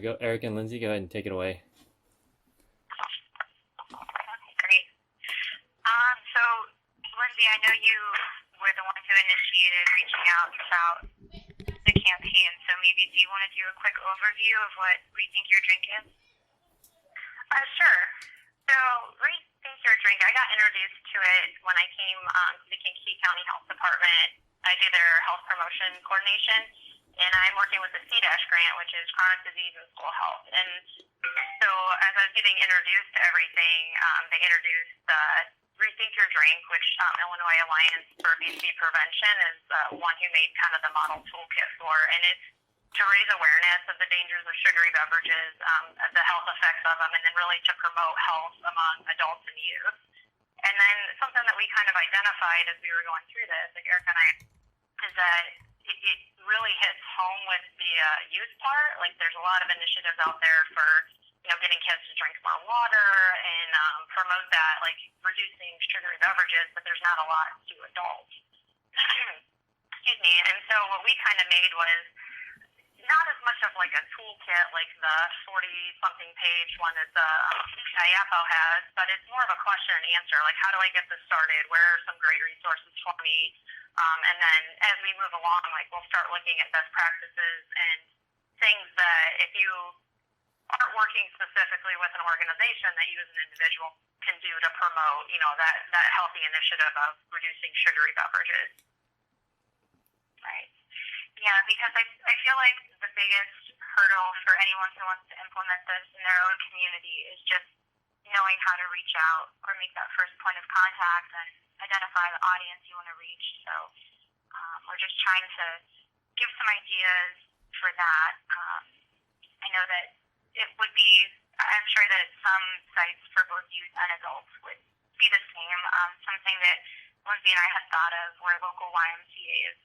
go, Erika and Lindsay, go ahead and take it away. Okay, great. So, Lindsay, I know you were the one who initiated reaching out about the campaign, so maybe do you want to do a quick overview of what Rethink Your Drink is? Sure. So, Rethink Your Drink, I got introduced to it when I came to the Kankakee County Health Department. I do their health promotion coordination, and I'm working with the C-Dash grant, which is chronic disease and school health. And so as I was getting introduced to everything, they introduced Rethink Your Drink, which Illinois Alliance for Obesity Prevention is one who made kind of the model toolkit for. And it's to raise awareness of the dangers of sugary beverages, the health effects of them, and then really to promote health among adults and youth. And then something that we kind of identified as we were going through this, like Erika and I, is that it really hits home with the youth part. Like there's a lot of initiatives out there for, getting kids to drink more water and promote that, like reducing sugary beverages, but there's not a lot to adults. Excuse me. And so what we kind of made was not as much of like a toolkit like the 40-something page one that the IAPO has, but it's more of a question and answer. Like, how do I get this started? Where are some great resources for me? And then as we move along, like we'll start looking at best practices and things that if you aren't working specifically with an organization that you as an individual can do to promote, that healthy initiative of reducing sugary beverages. Right. Yeah, because I feel like the biggest hurdle for anyone who wants to implement this in their own community is just knowing how to reach out or make that first point of contact and identify the audience you want to reach. So we're just trying to give some ideas for that. I know that it would be, I'm sure that some sites for both youth and adults would be the same. Something that Lindsay and I had thought of were local YMCA's.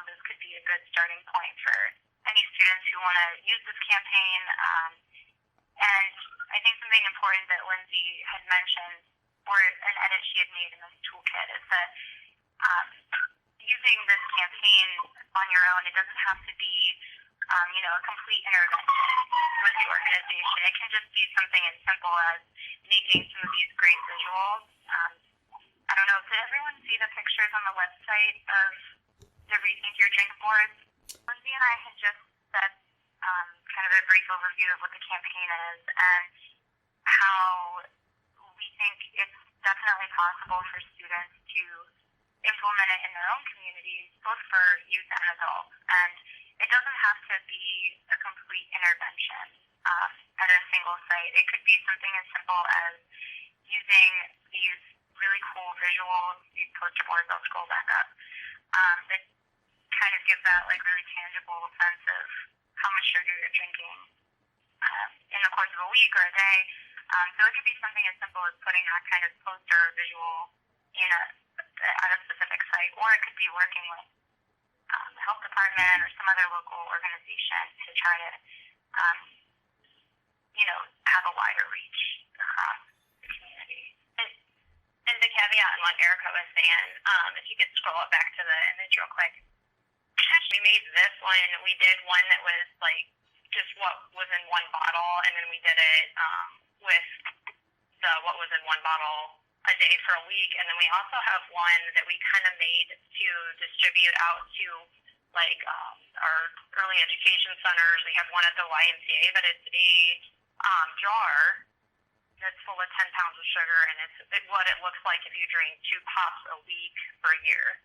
This could be a good starting point for any students who want to use this campaign. And I think something important that Lindsay had mentioned, or an edit she had made in this toolkit, is that using this campaign on your own, it doesn't have to be, a complete intervention with the organization. It can just be something as simple as making some of these great visuals. I don't know, did everyone see the pictures on the website of the Rethink Your Drink boards? Lindsay and I had just said kind of a brief overview of what the campaign is and how we think it's definitely possible for students to implement it in their own communities, both for youth and adults. And it doesn't have to be a complete intervention at a single site. It could be something as simple as using these really cool visuals, these poster boards, I'll scroll back up, that kind of give that like really tangible sense of how much sugar you're drinking in the course of a week or a day. So it could be something as simple as putting that kind of poster visual at a specific site, or it could be working with the health department or some other local organization to try to, have a wider reach across the community. And the caveat in what Erika was saying, if you could scroll it back to the image real quick. We made this one, we did one that was like just what was in one bottle, and then we did it with the what was in one bottle a day for a week, and then we also have one that we kind of made to distribute out to like our early education centers. We have one at the YMCA, but it's a jar that's full of 10 pounds of sugar, and it's what it looks like if you drink 2 pops a week for a year.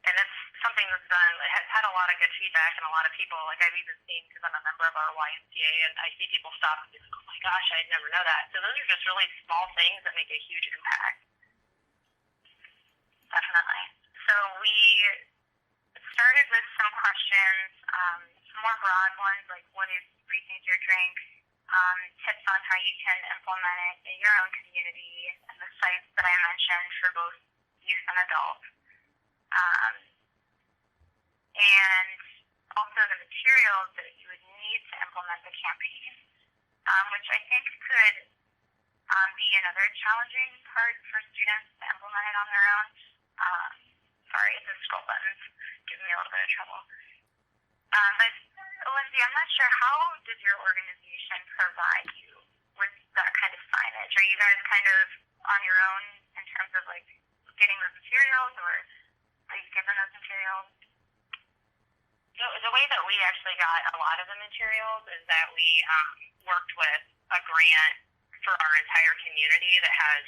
And it's something that's done, it has had a lot of good feedback, and a lot of people, like I've even seen, because I'm a member of our YMCA, and I see people stop and be like, oh my gosh, I'd never know that. So those are just really small things that make a huge impact. Definitely. So we started with some questions, some more broad ones, like what is Rethink Your Drink, tips on how you can implement it in your own community, and the sites that I mentioned for both youth and adults. And also the materials that you would need to implement the campaign, which I think could be another challenging part for students to implement it on their own. Sorry, the scroll button's giving me a little bit of trouble. But Lindsay, I'm not sure, how does your organization provide you with that kind of signage? Are you guys kind of on your own in terms of like getting those materials, or are you given those materials? So the way that we actually got a lot of the materials is that we worked with a grant for our entire community that has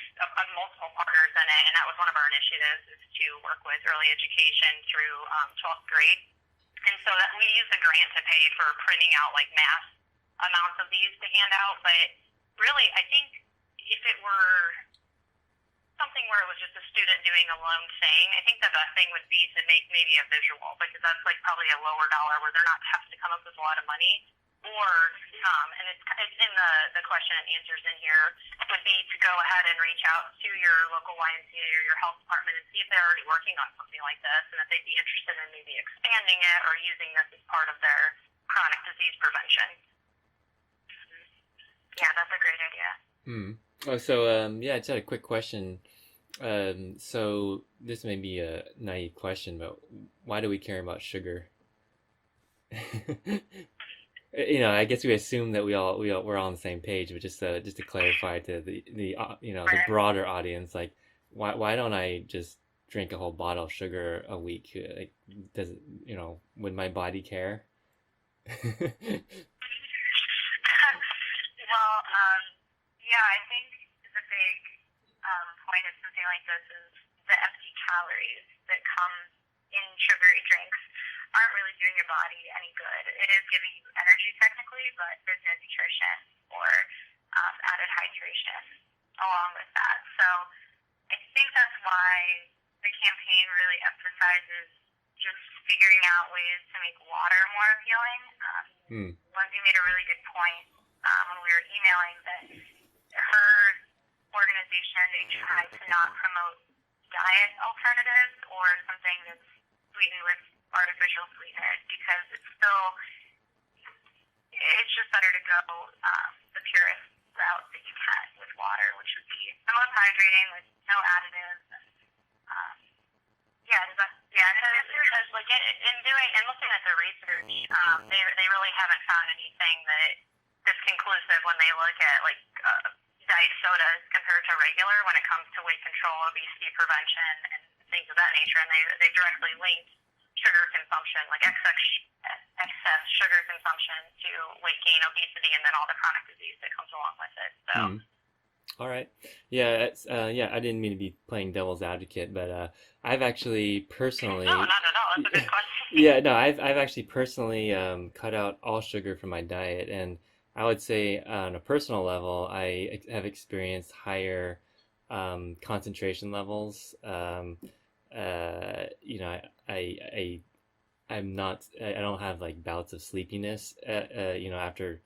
multiple partners in it, and that was one of our initiatives, is to work with early education through 12th grade. And so that we used the grant to pay for printing out like mass amounts of these to hand out. But really, I think if it were something where it was just a student doing a lone thing, I think the best thing would be to make maybe a visual, because that's like probably a lower dollar where they're not having to come up with a lot of money. Or, and it's in the question and answers in here, would be to go ahead and reach out to your local YMCA or your health department and see if they're already working on something like this, and if they'd be interested in maybe expanding it or using this as part of their chronic disease prevention. Yeah, that's a great idea. Oh, so yeah, I just had a quick question. So this may be a naive question, but why do we care about sugar? I guess we assume that we're all on the same page, but just to clarify to the the broader audience, like why don't I just drink a whole bottle of sugar a week? Like, does would my body care? Well, yeah, I think the big point of something like this is the empty calories that come in sugary drinks aren't really doing your body any good. It is giving you energy technically, but there's no nutrition or added hydration along with that. So I think that's why the campaign really emphasizes just figuring out ways to make water more appealing. Lindsay made a really good point when we were emailing that her organization, they try to not promote diet alternatives or something that's sweetened with artificial sweeteners, because it's just better to go the purest route that you can with water, which would be the most hydrating with no additives. Because like in looking at the research, they really haven't found anything that's conclusive when they look at like diet sodas compared to regular when it comes to weight control, obesity prevention, and things of that nature, and they directly linked sugar consumption, like excess sugar consumption, to weight gain, obesity, and then all the chronic disease that comes along with it. So. All right. Yeah, yeah, I didn't mean to be playing devil's advocate, but I've actually personally... No, not at all. That's a good question. Yeah, no, I've actually personally cut out all sugar from my diet, and I would say on a personal level, I have experienced higher concentration levels. I don't have like bouts of sleepiness, after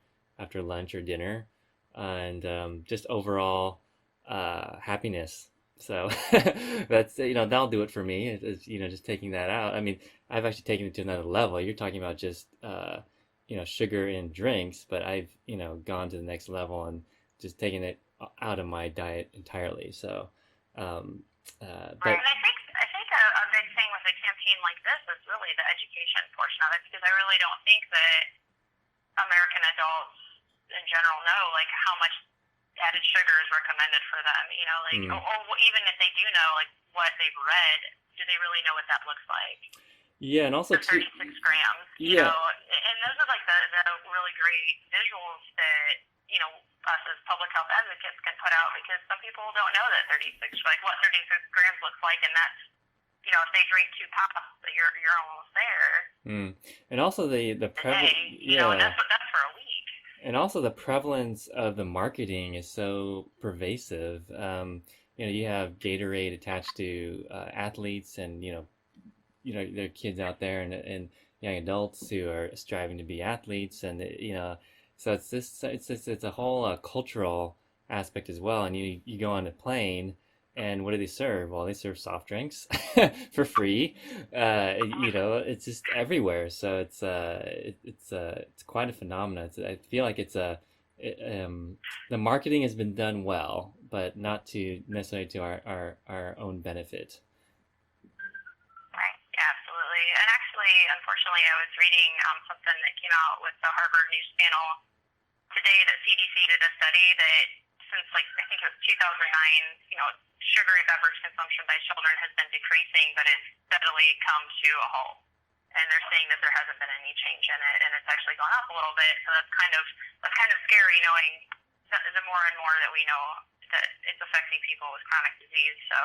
lunch or dinner, and just overall happiness. So that's that'll do it for me. It's, just taking that out. I mean, I've actually taken it to another level. You're talking about just sugar in drinks, but I've gone to the next level and just taken it out of my diet entirely. So, but. Right. And I think a big thing with a campaign like this is really the education portion of it, because I really don't think that American adults in general know like how much added sugar is recommended for them. Or even if they do know like what they've read, do they really know what that looks like? Yeah, and also 36 grams. You know, and those are like the really great visuals that us as public health advocates can put out, because some people don't know that 36, like what 36 grams looks like, and that's if they drink 2 pops, you're almost there. And also the prevalence, and that's for a week. And also the prevalence of the marketing is so pervasive. You have Gatorade attached to athletes, and there are kids out there and young adults who are striving to be athletes, and so it's a whole cultural aspect as well. And you go on a plane, and what do they serve? Well, they serve soft drinks for free. It's just everywhere. So it's quite a phenomenon. I feel like the marketing has been done well, but not to necessarily to our own benefit. Right. Yeah, absolutely. And actually, unfortunately, unfortunately, I was reading something that came out with the Harvard News Panel today that CDC did a study that since like I think it was 2009, sugary beverage consumption by children has been decreasing, but it's steadily come to a halt. And they're saying that there hasn't been any change in it, and it's actually gone up a little bit. So that's kind of scary, knowing that the more and more that we know that it's affecting people with chronic disease. So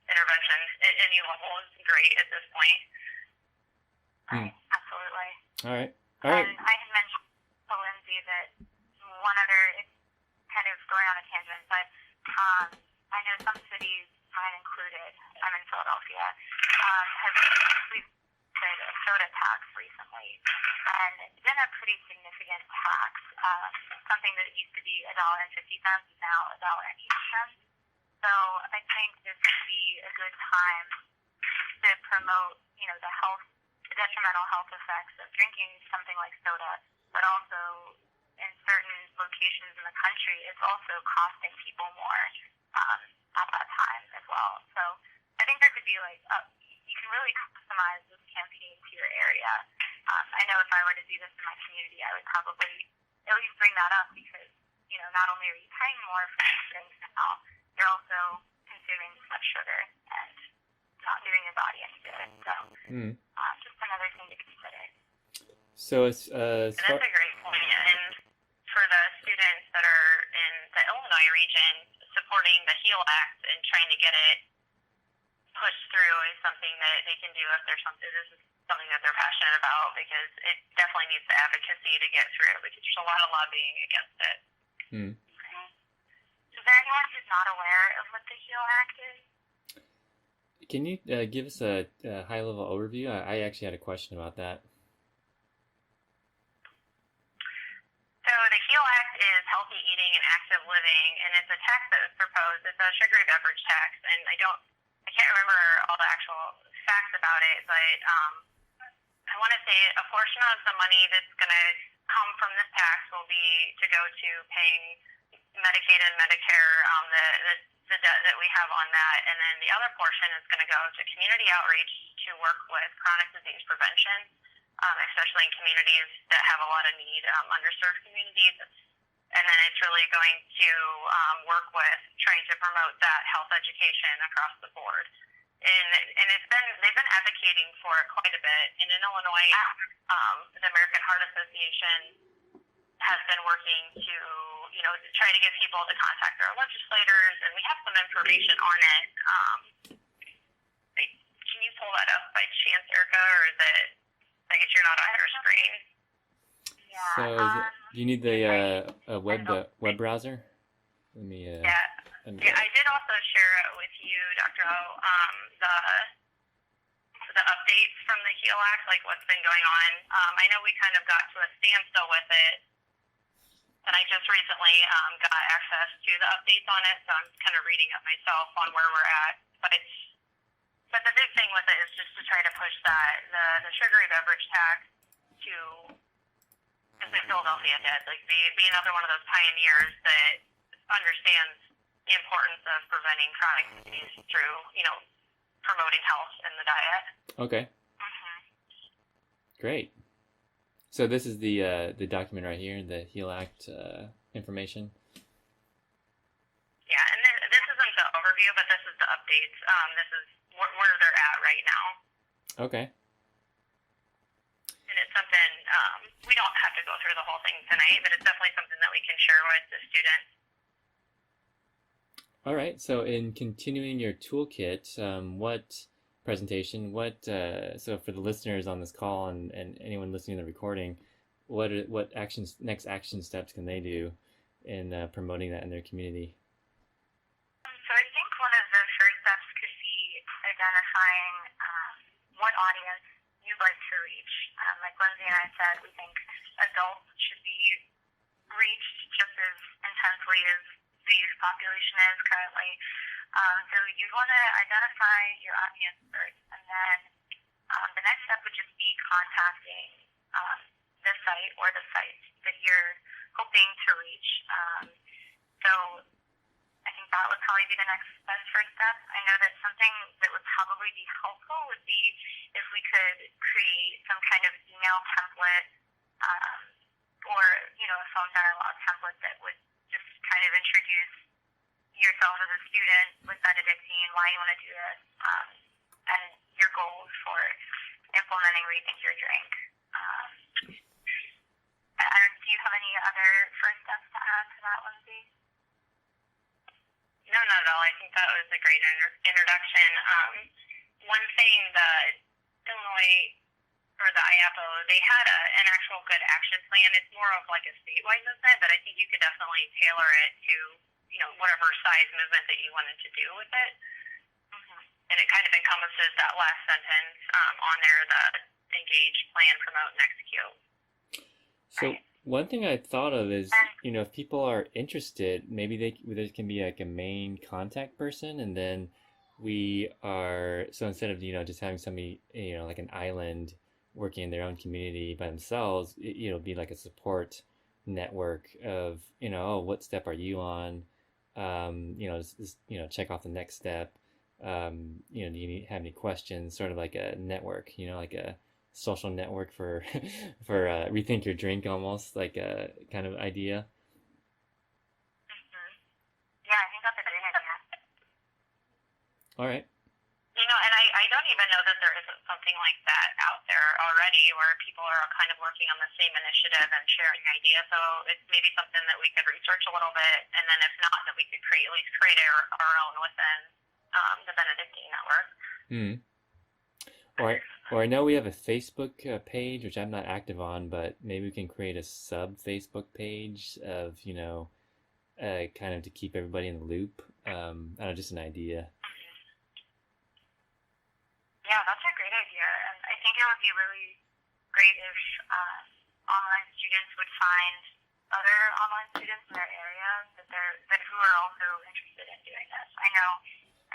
intervention at any level is great at this point. Right, absolutely. All right. And I had mentioned to Lindsay that one other, it's kind of going on a tangent, but I know some cities, mine included, I'm in Philadelphia, have we've did a soda tax recently, and it's been a pretty significant tax. Something that used to be $1.50 is now $1.80. So I think this would be a good time to promote, the detrimental health effects of drinking something like soda, but also in certain locations in the country, it's also costing people more at that time as well. So I think there could be you can really customize this campaign to your area. I know if I were to do this in my community, I would probably at least bring that up because, not only are you paying more for these drinks now, you're also consuming too much sugar and not doing your body any good. So just another thing to consider. So it's that's a great point. And for the students that are in the Illinois region, supporting the HEAL Act and trying to get it pushed through is something that they can do if there's this is something that they're passionate about, because it definitely needs the advocacy to get through, because there's a lot of lobbying against it. Is there anyone who's not aware of what the HEAL Act is? Can you give us a high-level overview? I actually had a question about that. So the HEAL Act is Healthy Eating and Active Living, and it's a tax that was proposed. It's a sugary beverage tax, and I can't remember all the actual facts about it, but I want to say a portion of the money that's going to come from this tax will be to go to paying Medicaid and Medicare, the debt that we have on that, and then the other portion is going to go to community outreach to work with chronic disease prevention, especially in communities that have a lot of need, underserved communities. And then it's really going to work with trying to promote that health education across the board. And they've been advocating for it quite a bit. And in Illinois, the American Heart Association has been working to try to get people to contact their legislators, and we have some information on it. Can you pull that up by chance, Erika, or is it? I guess you're not on your screen. Yeah. So do you need the web browser? Let me. Yeah, I did also share it with you, Dr. O, the updates from the HEAL Act, like what's been going on. I know we kind of got to a standstill with it, and I just recently got access to the updates on it, so I'm kind of reading up myself on where we're at. But the big thing with it is just to try to push the sugary beverage tax to, as Philadelphia did, be another one of those pioneers that understands the importance of preventing chronic disease through, promoting health in the diet. Okay. Great. So this is the document right here, the HEAL Act information. Yeah, and this isn't the overview, but this is the updates. This is where they're at right now. Okay. And it's something, we don't have to go through the whole thing tonight, but it's definitely something that we can share with the students. All right, so in continuing your toolkit, what presentation, so for the listeners on this call and anyone listening to the recording, what next action steps can they do in promoting that in their community? So I think one of the first steps could be identifying what audience you'd like to reach. Like Lindsay and I said, we think adults should be reached just as intensely as the youth population is currently. So you'd want to identify your audience first, and then the next step would just be contacting the site or the sites that you're hoping to reach. So I think that would probably be the next best first step. I know that some something that would probably be helpful would be if we could create some kind of email template or, a phone dialogue template that would just kind of introduce yourself as a student with Benedictine, why you want to do this, and your goals for implementing Rethink Your Drink. Do you have any other first steps to add to that, Lindsay? No, not at all. I think that was a great introduction. One thing that Illinois or the IAPO, they had an actual good action plan. It's more of like a statewide movement, but I think you could definitely tailor it to, whatever size movement that you wanted to do with it. Mm-hmm. And it kind of encompasses that last sentence on there, the engage, plan, promote, and execute. So one thing I thought of is, if people are interested, maybe there can be like a main contact person, and then so instead of, just having somebody, like an island working in their own community by themselves, it'll be like a support network of, what step are you on? Check off the next step. Do you have any questions? Sort of like a network, like a social network for Rethink Your Drink, almost like a kind of idea. Mm-hmm. Yeah, I think that's a great idea. All right. And I don't even know that there isn't something like that out there already where people are kind of working on the same initiative and sharing ideas. So it's maybe something that we could research a little bit, and then if not, that we could at least create our own within the Benedictine network. Or I know we have a Facebook page, which I'm not active on, but maybe we can create a sub Facebook page of, kind of to keep everybody in the loop. I don't know, just an idea. Yeah, that's a great idea, and I think it would be really great if online students would find other online students in their area that who are also interested in doing this. I know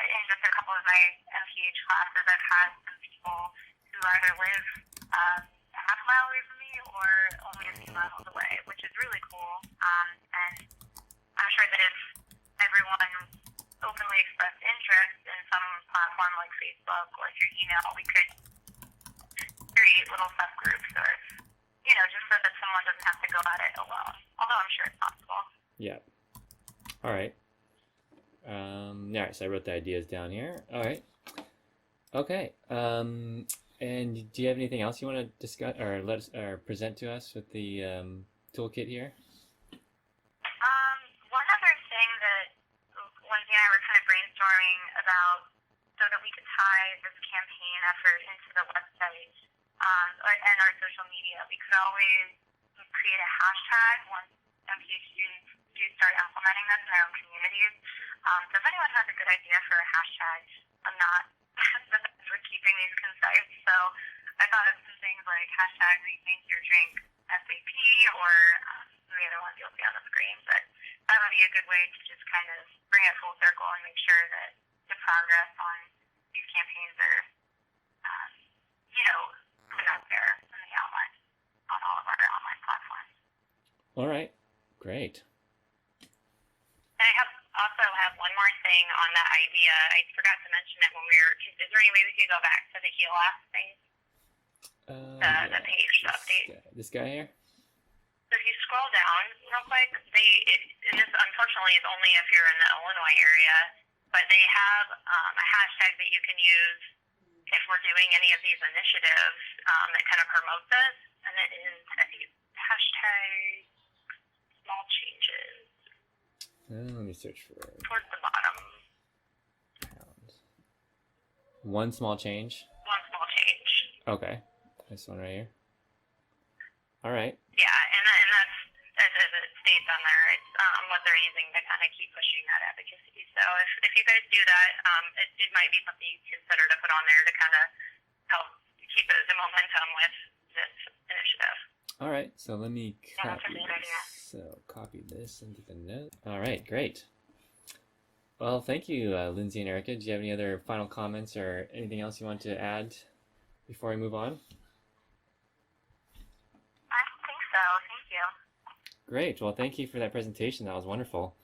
in just a couple of my MPH classes, I've had some people who either live half a mile away from me or only a few miles away, which is really cool. And I'm sure that if everyone openly expressed interest in some platform like Facebook or through email, we could create little subgroups or, just so that someone doesn't have to go at it alone. Although I'm sure it's possible. Yeah. All right. So I wrote the ideas down here. All right. Okay. And do you have anything else you want to discuss or present to us with the toolkit here? One other thing that Lindsay and I were kind of brainstorming about so that we could tie this campaign effort into the website and our social media, we could always create a hashtag once MPH students do start implementing this in their own communities. So if anyone has a good idea for a hashtag, I'm not the best for keeping these concise, so I thought of some things like hashtag Rethink Your Drink SAP or some of the other ones you'll see on the screen, but that would be a good way to just kind of bring it full circle and make sure that the progress on these campaigns are, put out there in the outline on all of our online platforms. All right, great. And I also have one more thing on that idea. I forgot to mention it when we were. Is there any way we could go back to the heel last thing? The page, the update. This guy here? So if you scroll down real quick, and this unfortunately is only if you're in the Illinois area, but they have a hashtag that you can use if we're doing any of these initiatives that kind of promote this, and it is, I think it's hashtag small changes. Let me search for towards the bottom. pounds. One small change? One small change. Okay. This one right here. All right. Yeah, and that's, as it states on there, it's what they're using to kind of keep pushing that advocacy. So if you guys do that, it might be something you consider to put on there to kind of help keep the momentum with this initiative. All right, so let me Yeah, that's a great idea. copy this into the note. All right, great. Well, thank you, Lindsay and Erika. Do you have any other final comments or anything else you want to add before we move on? I don't think so. Thank you. Great. Well, thank you for that presentation. That was wonderful.